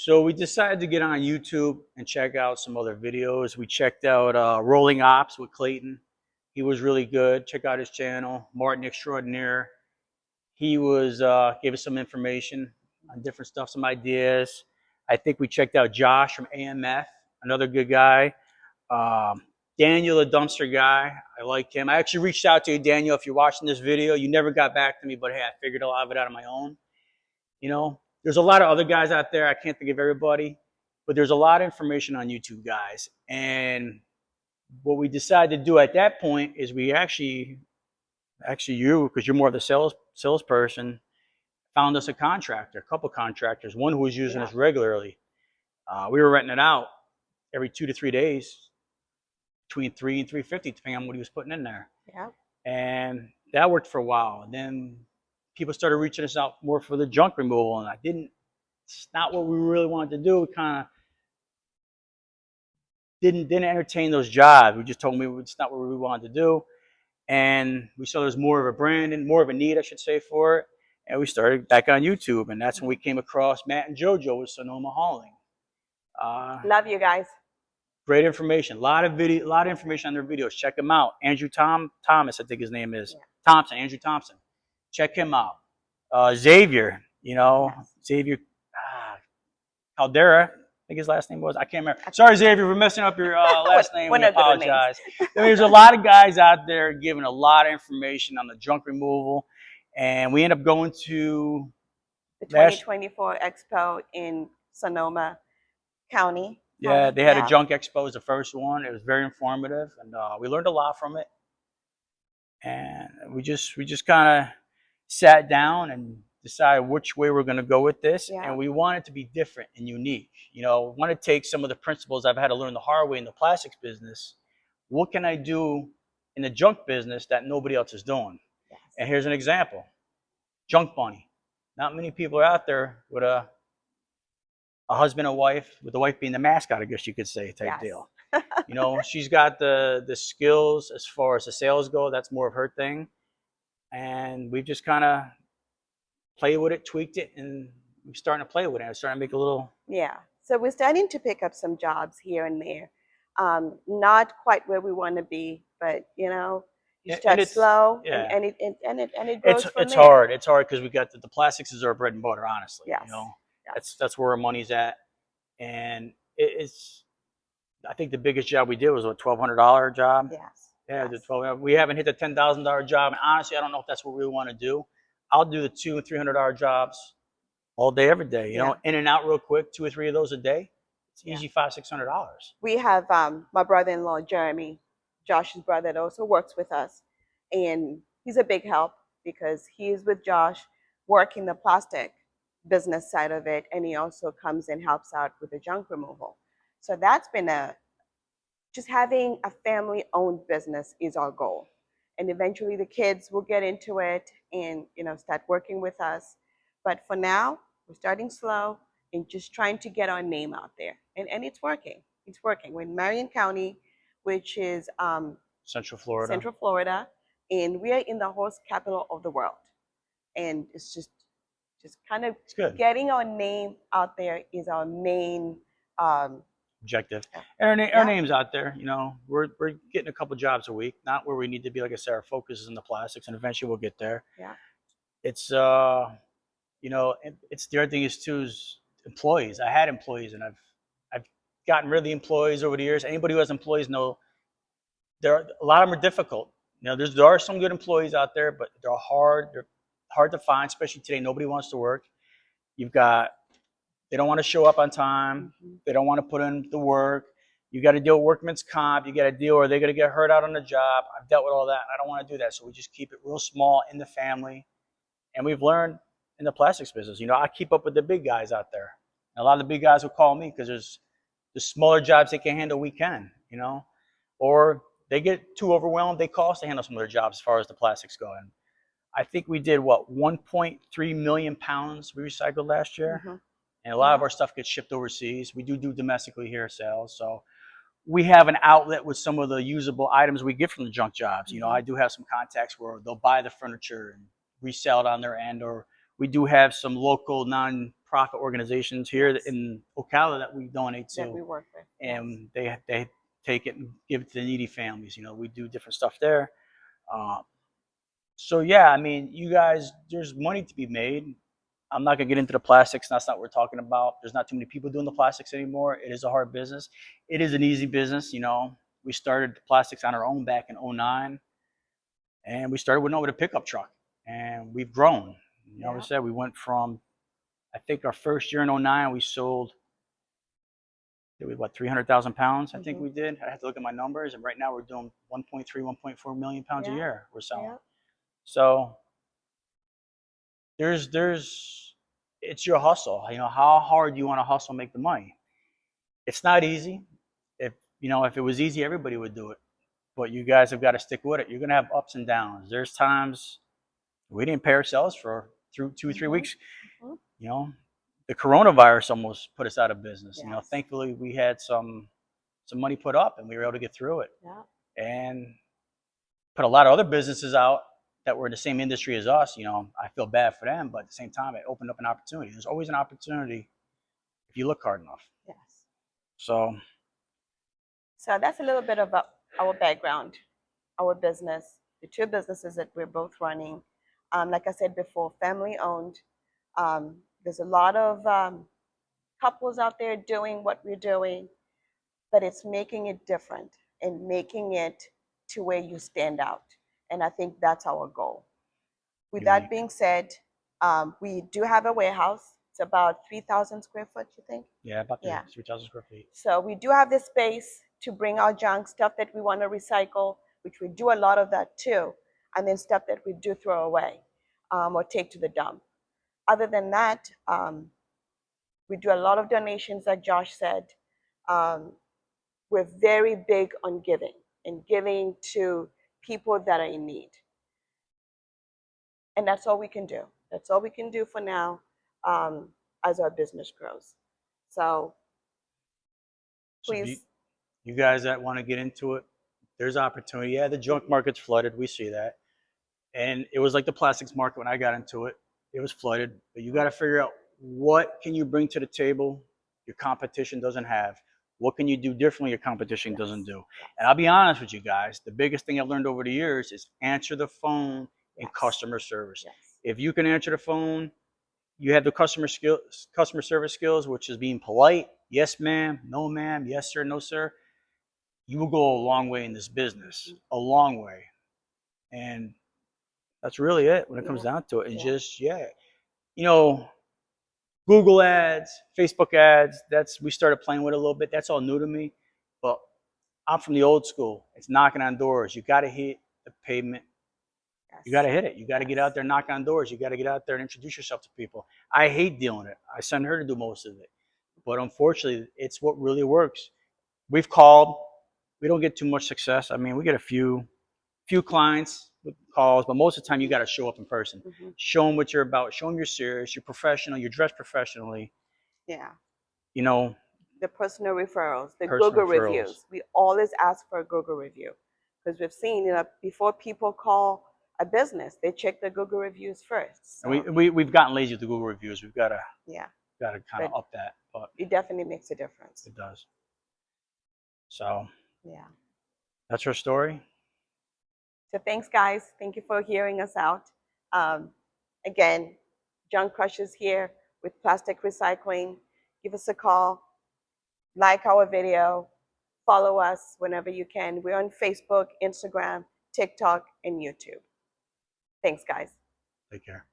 So we decided to get on YouTube and check out some other videos. We checked out Rolling Ops with Clayton. He was really good. Check out his channel, Martin Extraordinaire. He was gave us some information on different stuff, some ideas. I think we checked out Josh from AMF, another good guy. Um, Daniel, the dumpster guy, I like him. I actually reached out to you, Daniel. If you're watching this video, you never got back to me, but hey, I figured a lot of it out on my own. You know, there's a lot of other guys out there. I can't think of everybody, but there's a lot of information on YouTube, guys. And what we decided to do at that point is we actually you, because you're more of the salesperson, found us a contractor, a couple contractors, one who was using us regularly. We were renting it out every 2 to 3 days, between 3 and 350, depending on what he was putting in there. Yeah. And that worked for a while. And then people started reaching us out more for the junk removal, and it's not what we really wanted to do. We kind of didn't entertain those jobs. We just told them it's not what we wanted to do. And we saw there's more of a brand and more of a need, I should say, for it. And we started back on YouTube, and that's when we came across Matt and JoJo with Sonoma Hauling. Love you guys. Great information. A lot of information on their videos. Check them out. Thomas, I think his name is. Thompson, Andrew Thompson. Check him out. Xavier, Xavier Caldera, I think his last name was. I can't remember. Sorry, Xavier, for messing up your last name. We apologize. There's a lot of guys out there giving a lot of information on the junk removal. And we end up going to the 2024 Expo in Sonoma County. Yeah, they had a junk expo. It was the first one. It was very informative, and we learned a lot from it. And we just kind of sat down and decided which way we're going to go with this. And we want it to be different and unique. We want to take some of the principles I've had to learn the hard way in the plastics business. What can I do in the junk business that nobody else is doing? Yes. And here's an example. Junk Bunny. Not many people are out there with a husband and wife, with the wife being the mascot, I guess you could say, type deal. She's got the skills as far as the sales go. That's more of her thing. And we've just kind of played with it, tweaked it, and we're starting to play with it. I'm starting to make a little... Yeah. So we're starting to pick up some jobs here and there. Not quite where we want to be, but, you start slow, and it goes from it's there. hard. It's hard because we got the plastics is our bread and butter, honestly. Yes. That's where our money's at. And it's... I think the biggest job we did was a $1,200 job. Yes. Yeah, the 12. We haven't hit the $10,000 job, and honestly, I don't know if that's what we want to do. I'll do the $200 and $300 jobs all day, every day. In and out real quick, 2 or 3 of those a day. It's easy, $500-600. We have my brother-in-law Jeremy, Josh's brother, that also works with us, and he's a big help because he is with Josh working the plastic business side of it, and he also comes and helps out with the junk removal. So that's been just having a family-owned business is our goal. And eventually the kids will get into it and, start working with us. But for now, we're starting slow and just trying to get our name out there. And it's working. It's working. We're in Marion County, which is Central Florida. And we are in the horse capital of the world. And it's just kind of getting our name out there is our main objective. And our name's out there. We're getting a couple jobs a week, not where we need to be. Like I said, our focus is in the plastics, and eventually we'll get there. Yeah. It's it's the other thing is employees. I had employees, and I've gotten rid of the employees over the years. Anybody who has employees know a lot of them are difficult. There are some good employees out there, but they're hard to find, especially today. Nobody wants to work. They don't want to show up on time. They don't want to put in the work. You got to deal with workman's comp. You got to deal, or they're going to get hurt out on the job. I've dealt with all that. I don't want to do that. So we just keep it real small in the family. And we've learned in the plastics business, I keep up with the big guys out there. And a lot of the big guys will call me because there's the smaller jobs they can handle, we can, or they get too overwhelmed. They call us to handle some of their jobs as far as the plastics go. And I think we did 1.3 million pounds we recycled last year. And a lot of our stuff gets shipped overseas. We do domestically here sales. So we have an outlet with some of the usable items we get from the junk jobs. I do have some contacts where they'll buy the furniture and resell it on their end. Or we do have some local nonprofit organizations here Yes. in Ocala that we donate that we to, work with. and they take it and give it to the needy families. You know, we do different stuff there. Um, so yeah, I mean, you guys, there's money to be made. I'm not gonna get into the plastics. That's not what we're talking about. There's not too many people doing the plastics anymore. It is a hard business. It is an easy business. You know, we started the plastics on our own back in '09, and we started with a pickup truck, and we've grown. You know, like I Yeah. said, we went from, I think our first year in '09, we sold, did we, what, 300,000 pounds? I think Mhm. we did. I have to look at my numbers, and right now we're doing 1.3, 1.4 million pounds a Yeah. year we're selling. Yeah. So there's it's your hustle. You know, how hard you want to hustle, make the money. It's not easy. If you know, if it was easy, everybody would do it. But you guys have got to stick with it. You're gonna have ups and downs. There's times we didn't pay ourselves for through 2 or 3 Mhm. weeks. Mhm. You know, the coronavirus almost put us out of business. You know, Yes. thankfully we had some money put up and we were able to get through it, Yeah. and put a lot of other businesses out that were in the same industry as us. You know, I feel bad for them, but at the same time, it opened up an opportunity. There's always an opportunity if you look hard enough. Yes. So So that's a little bit of our background, our business, the two businesses that we're both running. Like I said before, family owned. There's a lot of couples out there doing what we're doing, but it's making it different and making it to where you stand out. And I think that's our goal. With that unique. being said, we do have a warehouse. It's about 3,000 square foot, you think? Yeah, about Yeah. 3,000 square feet. So we do have the space to bring our junk, stuff that we want to recycle, which we do a lot of that too, and then stuff that we do throw away or take to the dump. Other than that, we do a lot of donations, like Josh said. Um, we're very big on giving and giving to people that are in need. And that's all we can do. That's all we can do for now as our business grows. So So please, you guys that want to get into it, there's opportunity. Yeah, the junk market's flooded. We see that. And it was like the plastics market when I got into it. It was flooded, but you got to figure out what can you bring to the table your competition doesn't have. What can you do differently your competition doesn't do? And I'll be honest with you guys, the biggest thing I've learned over the years is answer the phone in customer service. yes. If you can answer the phone, you have the customer service skills, which is being polite. Yes, ma'am. No, ma'am. Yes, sir. No, sir. You will go a long way in this business, a long way. And that's really it when it comes down to it. And just, yeah, you know, Google ads, Facebook ads, we started playing with it a little bit. That's all new to me. But I'm from the old school. It's knocking on doors. You got to hit the pavement. You got to hit it. You got to get out there, knock on doors. You got to get out there and introduce yourself to people. I hate dealing it. I send her to do most of it. But unfortunately, it's what really works. We've called. We don't get too much success. I mean, we get a few clients with calls, but most of the time you got to show up in person. Mhm. Show them what you're about. Show them you're serious. You're professional. You're dressed professionally. Yeah. You know, The personal referrals, the personal Google referrals. reviews. We always ask for a Google review because we've seen, before people call a business, they check the Google reviews first. So, And we've gotten lazy with the Google reviews. We've got to yeah, kind of but up that, but it definitely makes a difference. it does. So Yeah. that's our story. So thanks, guys. Thank you for hearing us out. Um, again, Junk Crushers here with Plastic Recycling. Give us a call, like our video, follow us whenever you can. We're on Facebook, Instagram, TikTok, and YouTube. Thanks, guys. Take care.